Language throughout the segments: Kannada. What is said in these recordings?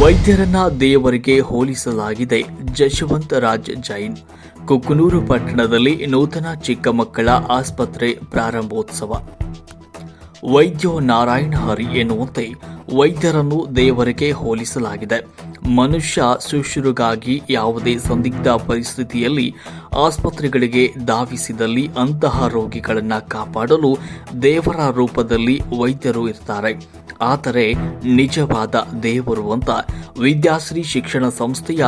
ವೈದ್ಯರನ್ನ ದೇವರಿಗೆ ಹೋಲಿಸಲಾಗಿದೆ. ಜಶವಂತ ರಾಜ್ ಜೈನ್. ಕುಕನೂರು ಪಟ್ಟಣದಲ್ಲಿ ನೂತನ ಚಿಕ್ಕ ಮಕ್ಕಳ ಆಸ್ಪತ್ರೆ ಪ್ರಾರಂಭೋತ್ಸವ. ವೈದ್ಯೋ ನಾರಾಯಣ ಹರಿ ಎನ್ನುವಂತೆ ವೈದ್ಯರನ್ನು ದೇವರಿಗೆ ಹೋಲಿಸಲಾಗಿದೆ. ಮನುಷ್ಯ ಶುಶ್ರೂಷೆಗಾಗಿ ಯಾವುದೇ ಸಂದಿಗ್ಧ ಪರಿಸ್ಥಿತಿಯಲ್ಲಿ ಆಸ್ಪತ್ರೆಗಳಿಗೆ ಧಾವಿಸಿದಲ್ಲಿ ಅಂತಹ ರೋಗಿಗಳನ್ನು ಕಾಪಾಡಲು ದೇವರ ರೂಪದಲ್ಲಿ ವೈದ್ಯರು ಇರ್ತಾರೆ. ಆದರೆ ನಿಜವಾದ ದೇವರು ಅಂತ ವಿದ್ಯಾಶ್ರೀ ಶಿಕ್ಷಣ ಸಂಸ್ಥೆಯ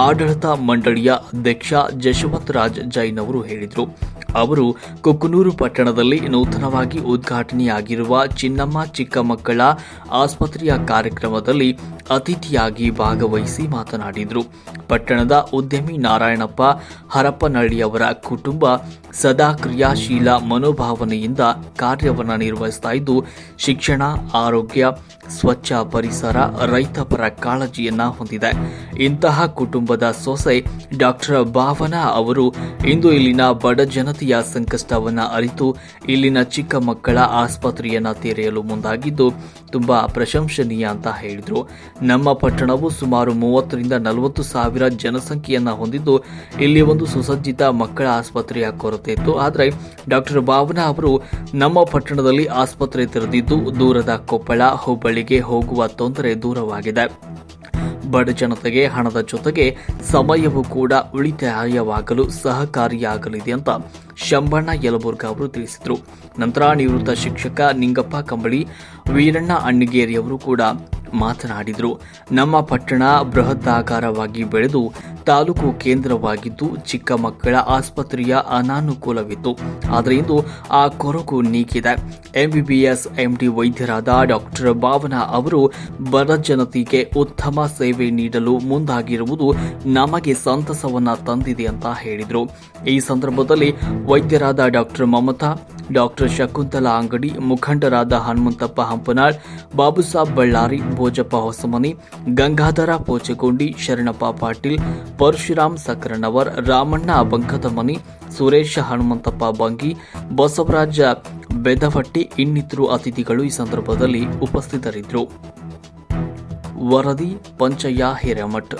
ಆಡಳಿತ ಮಂಡಳಿಯ ಅಧ್ಯಕ್ಷ ಜಶವಂತ ರಾಜ್ ಜೈನ್ ಅವರು ಹೇಳಿದರು. ಅವರು ಕುಕನೂರು ಪಟ್ಟಣದಲ್ಲಿ ನೂತನವಾಗಿ ಉದ್ಘಾಟನೆಯಾಗಿರುವ ಚಿನ್ನಮ್ಮ ಚಿಕ್ಕ ಮಕ್ಕಳ ಆಸ್ಪತ್ರೆಯ ಕಾರ್ಯಕ್ರಮದಲ್ಲಿ ಅತಿಥಿಯಾಗಿ ಭಾಗವಹಿಸಿ ಮಾತನಾಡಿದರು. ಪಟ್ಟಣದ ಉದ್ಯಮಿ ನಾರಾಯಣಪ್ಪ ಹರಪನಹಳ್ಳಿಯವರ ಕುಟುಂಬ ಸದಾ ಕ್ರಿಯಾಶೀಲ ಮನೋಭಾವನೆಯಿಂದ ಕಾರ್ಯವನ್ನು ನಿರ್ವಹಿಸ್ತಾ ಇದ್ದು, ಶಿಕ್ಷಣ, ಆರೋಗ್ಯ, ಸ್ವಚ್ಛ ಪರಿಸರ, ರೈತಪರ ಕಾಳಜಿಯನ್ನ ಹೊಂದಿದೆ. ಇಂತಹ ಕುಟುಂಬದ ಸೊಸೆ ಡಾಕ್ಟರ್ ಭಾವನಾ ಅವರು ಇಂದು ಇಲ್ಲಿನ ಬಡ ಜನತೆಯ ಸಂಕಷ್ಟವನ್ನು ಅರಿತು ಇಲ್ಲಿನ ಚಿಕ್ಕ ಮಕ್ಕಳ ಆಸ್ಪತ್ರೆಯನ್ನ ತೆರೆಯಲು ಮುಂದಾಗಿದ್ದು ತುಂಬಾ ಪ್ರಶಂಸನೀಯ ಅಂತ ಹೇಳಿದರು. ನಮ್ಮ ಪಟ್ಟಣವು ಸುಮಾರು 30ರಿಂದ 40 ಸಾವಿರ ಜನಸಂಖ್ಯೆಯನ್ನ ಹೊಂದಿದ್ದು ಇಲ್ಲಿ ಒಂದು ಸುಸಜ್ಜಿತ ಮಕ್ಕಳ ಆಸ್ಪತ್ರೆಯ ಕೊರತೆ ಇತ್ತು. ಆದರೆ ಡಾಕ್ಟರ್ ಭಾವನಾ ಅವರು ನಮ್ಮ ಪಟ್ಟಣದಲ್ಲಿ ಆಸ್ಪತ್ರೆ ತೆರೆದಿದ್ದು ದೂರದ ಕೊಪ್ಪಳ, ಹುಬ್ಬಳ್ಳಿಗೆ ಹೋಗುವ ತೊಂದರೆ ದೂರವಾಗಿದೆ. ಬಡ ಜನತೆಗೆ ಹಣದ ಜೊತೆಗೆ ಸಮಯವೂ ಕೂಡ ಉಳಿತಾಯವಾಗಲು ಸಹಕಾರಿಯಾಗಲಿದೆ ಅಂತ ಶಂಬಣ್ಣ ಯಲಬುರ್ಗ ಅವರು ತಿಳಿಸಿದರು. ನಂತರ ನಿವೃತ್ತ ಶಿಕ್ಷಕ ನಿಂಗಪ್ಪ ಕಂಬಳಿ, ವೀರಣ್ಣ ಅಣ್ಣಿಗೇರಿಯವರು ಕೂಡ ಮಾತನಾಡಿದರು. ನಮ್ಮ ಪಟ್ಟಣ ಬೃಹದಾಕಾರವಾಗಿ ಬೆಳೆದು ತಾಲೂಕು ಕೇಂದ್ರವಾಗಿದ್ದು ಚಿಕ್ಕ ಮಕ್ಕಳ ಆಸ್ಪತ್ರೆಯ ಅನಾನುಕೂಲವಿತ್ತು. ಆದರೆ ಇಂದು ಆ ಕೊರಗು ನೀಗಿದೆ. ಎಂಬಿಬಿಎಸ್ ಎಂಡಿ ವೈದ್ಯರಾದ ಡಾಕ್ಟರ್ ಭಾವನಾ ಅವರು ಬಡ ಜನತೆಗೆ ಉತ್ತಮ ಸೇವೆ ನೀಡಲು ಮುಂದಾಗಿರುವುದು ನಮಗೆ ಸಂತಸವನ್ನ ತಂದಿದೆ ಅಂತ ಹೇಳಿದರು. ಈ ಸಂದರ್ಭದಲ್ಲಿ ವೈದ್ಯರಾದ ಡಾಕ್ಟರ್ ಮಮತಾ, ಡಾಕ್ಟರ್ ಶಕುಂತಲಾ ಅಂಗಡಿ, ಮುಖಂಡರಾದ ಹನುಮಂತಪ್ಪ ಹಂಪನಾಳ್, ಬಾಬುಸಾಬ್ ಬಳ್ಳಾರಿ, ಭೋಜಪ್ಪ ಹೊಸಮನಿ, ಗಂಗಾಧರ ಪೋಚಗೊಂಡಿ, ಶರಣಪ್ಪ ಪಾಟೀಲ್, ಪರಶುರಾಮ್ ಸಕ್ರನವರ್, ರಾಮಣ್ಣ ಬಂಕದಮನಿ, ಸುರೇಶ ಹನುಮಂತಪ್ಪ ಬಂಗಿ, ಬಸವರಾಜ ಬೆದವಟ್ಟಿ ಇನ್ನಿತರು ಅತಿಥಿಗಳು ಈ ಸಂದರ್ಭದಲ್ಲಿ ಉಪಸ್ಥಿತರಿದ್ದರು. ವರದಿ ಪಂಚಯ್ಯ ಹಿರೇಮಠ್.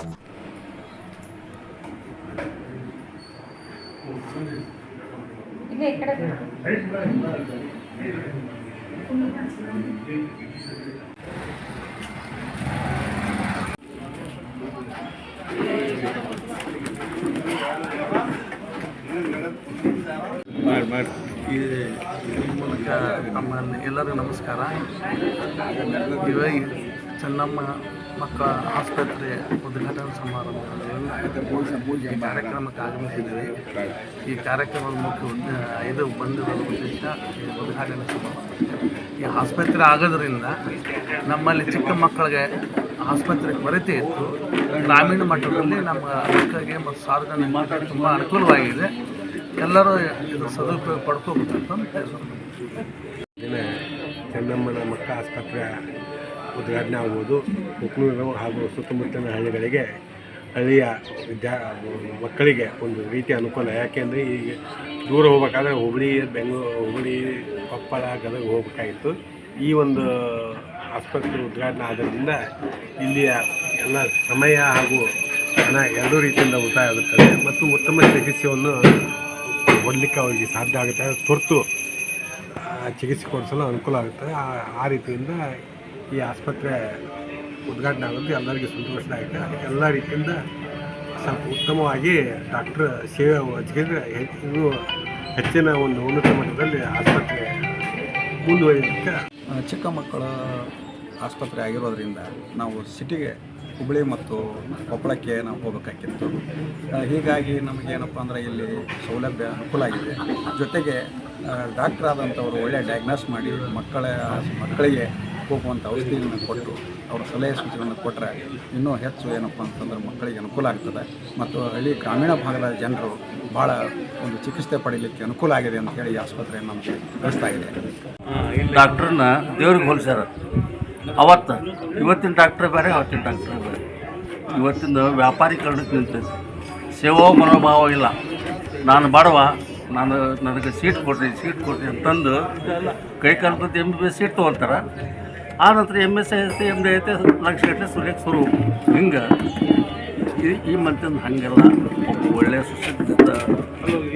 ಈ ಮೂಲಕ ಎಲ್ಲರಿಗೂ ನಮಸ್ಕಾರ. ಇವಾಗ ಚೆನ್ನಮ್ಮ ಮಕ್ಕಳ ಆಸ್ಪತ್ರೆ ಉದ್ಘಾಟನಾ ಸಮಾರಂಭದಲ್ಲಿ ಈ ಕಾರ್ಯಕ್ರಮಕ್ಕೆ ಆಗಮಿಸಿದ್ದೀವಿ. ಈ ಕಾರ್ಯಕ್ರಮದ ಮುಖ್ಯ ಇದು ಬಂದಿರೋ ಉದ್ದೇಶ ಈ ಉದ್ಘಾಟನಾ ಸಮಾರಂಭ. ಈ ಆಸ್ಪತ್ರೆ ಆಗೋದ್ರಿಂದ ನಮ್ಮಲ್ಲಿ ಚಿಕ್ಕ ಮಕ್ಕಳಿಗೆ ಆಸ್ಪತ್ರೆ ಕೊರತೆ ಇತ್ತು. ಗ್ರಾಮೀಣ ಮಟ್ಟದಲ್ಲಿ ನಮ್ಮ ಮಕ್ಕಳಿಗೆ ಮತ್ತು ಸಾರ್ವಜನಿಕರಿಗೆ ತುಂಬ ಅನುಕೂಲವಾಗಿದೆ. ಎಲ್ಲರೂ ಇದು ಸದುಪಯೋಗ ಪಡ್ಕೋಬೇಕಂತ ದಿನ ಚೆನ್ನಮ್ಮನ ಮಕ್ಕಳ ಆಸ್ಪತ್ರೆ ಉದ್ಘಾಟನೆ ಆಗುವುದು ಕುಕನೂರು ಹಾಗೂ ಸುತ್ತಮುತ್ತಲಿನ ಹಳ್ಳಿಯ ಮಕ್ಕಳಿಗೆ ಒಂದು ರೀತಿಯ ಅನುಕೂಲ. ಯಾಕೆಂದರೆ ಈಗ ದೂರ ಹೋಗ್ಬೇಕಾದ್ರೆ ಹುಬ್ಬಳ್ಳಿ, ಕೊಪ್ಪಳ, ಗದಗ ಹೋಗಬೇಕಾಗಿತ್ತು. ಈ ಒಂದು ಆಸ್ಪತ್ರೆ ಉದ್ಘಾಟನೆ ಆಗೋದ್ರಿಂದ ಇಲ್ಲಿಯ ಎಲ್ಲ ಸಮಯ ಹಾಗೂ ಹಣ ಎರಡೂ ರೀತಿಯಿಂದ ಉಳಿತಾಯ ಆಗುತ್ತದೆ ಮತ್ತು ಉತ್ತಮ ಚಿಕಿತ್ಸೆಯನ್ನು ಕೊಡಲಿಕ್ಕೆ ಅವರಿಗೆ ಸಾಧ್ಯ ಆಗುತ್ತೆ. ತುರ್ತು ಚಿಕಿತ್ಸೆ ಕೊಡಿಸಲು ಅನುಕೂಲ ಆಗುತ್ತೆ. ಆ ರೀತಿಯಿಂದ ಈ ಆಸ್ಪತ್ರೆ ಉದ್ಘಾಟನೆ ಆಗೋದು ಎಲ್ಲರಿಗೂ ಸಂತೋಷದಾಯಕ. ಎಲ್ಲ ರೀತಿಯಿಂದ ಸ್ವಲ್ಪ ಉತ್ತಮವಾಗಿ ಡಾಕ್ಟ್ರ್ ಸೇವೆ ಒದಗಿದ್ರೆ ಇನ್ನೂ ಹೆಚ್ಚಿನ ಒಂದು ಉನ್ನತ ಮಟ್ಟದಲ್ಲಿ ಆಸ್ಪತ್ರೆ ಮುಂದುವರಿಯೋದಕ್ಕೆ. ಚಿಕ್ಕ ಮಕ್ಕಳ ಆಸ್ಪತ್ರೆ ಆಗಿರೋದ್ರಿಂದ ನಾವು ಸಿಟಿಗೆ, ಹುಬ್ಬಳ್ಳಿ ಮತ್ತು ಕೊಪ್ಪಳಕ್ಕೆ ನಾವು ಹೋಗಬೇಕಾಗಿತ್ತು. ಹೀಗಾಗಿ ನಮಗೇನಪ್ಪ ಅಂದರೆ ಇಲ್ಲಿ ಸೌಲಭ್ಯ ಅನುಕೂಲ ಆಗಿದೆ. ಜೊತೆಗೆ ಡಾಕ್ಟರ್ ಆದಂಥವರು ಒಳ್ಳೆಯ ಡಯಾಗ್ನೋಸ್ ಮಾಡಿ ಮಕ್ಕಳಿಗೆ ಹೋಗುವಂಥ ಔಷಧಿಯನ್ನು ಕೊಟ್ಟು ಅವರ ಸಲಹೆ ಸೂಚನೆಯನ್ನು ಕೊಟ್ಟರೆ ಇನ್ನೂ ಹೆಚ್ಚು ಏನಪ್ಪ ಅಂತಂದ್ರೆ ಮಕ್ಕಳಿಗೆ ಅನುಕೂಲ ಆಗ್ತದೆ ಮತ್ತು ಹಳ್ಳಿ ಗ್ರಾಮೀಣ ಭಾಗದ ಜನರು ಭಾಳ ಒಂದು ಚಿಕಿತ್ಸೆ ಪಡೀಲಿಕ್ಕೆ ಅನುಕೂಲ ಆಗಿದೆ ಅಂತ ಹೇಳಿ ಆಸ್ಪತ್ರೆ ನಮಗೆ ಬೆಳೆಸ್ತಾ ಇದೆ. ಡಾಕ್ಟ್ರನ್ನ ದೇವ್ರಿಗೆ ಹೋಲಿಸ್ಯಾರ. ಇವತ್ತಿನ ಡಾಕ್ಟ್ರ್ ಬೇರೆ, ಅವತ್ತಿನ ಡಾಕ್ಟ್ರ್ ಬೇರೆ. ಇವತ್ತಿನ ವ್ಯಾಪಾರೀಕರಣಕ್ಕೆ ನಿಂತೈತೆ. ಸೇವಾ ಮನೋಭಾವ ಇಲ್ಲ. ನಾನು ಬಡವ, ನನಗೆ ಸೀಟ್ ಕೊಡ್ರಿ ಅಂತಂದು ಕೈ ಕಾಲು MBBS ಸೀಟ್ ತೊಗೊಳ್ತಾರೆ. ಆ ನಂತರ MS ಐತೆ MD ಐತೆ ಲಕ್ಷಗಟ್ಟಲೆ ಸುಲಿಯಕ್ಕೆ ಶುರು. ಹಿಂಗೆ ಈ ಮಂತ್ರಿನ ಹಾಗೆಲ್ಲ ಒಬ್ಬ ಒಳ್ಳೆಯ ಸುಶಿಕ್ಷಿತ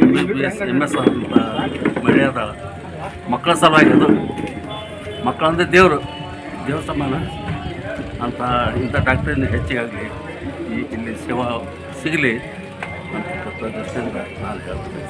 MBBS MS ಅಂತ ಮಹಿಳೆಯದ ಮಕ್ಕಳ ಸಲುವಾಗಿ ಅದು ಮಕ್ಕಳಂದ್ರೆ ದೇವ್ರ ಸಮಾನ ಅಂತ ಇಂಥ ಡಾಕ್ಟ್ರಿನ ಹೆಚ್ಚಿಗಾಗಲಿ ಇಲ್ಲಿ ಸೇವಾ ಸಿಗಲಿ ಅಂತ ದೃಷ್ಟಿಯಿಂದ ನಾನು ಹೇಳ್ತೀನಿ.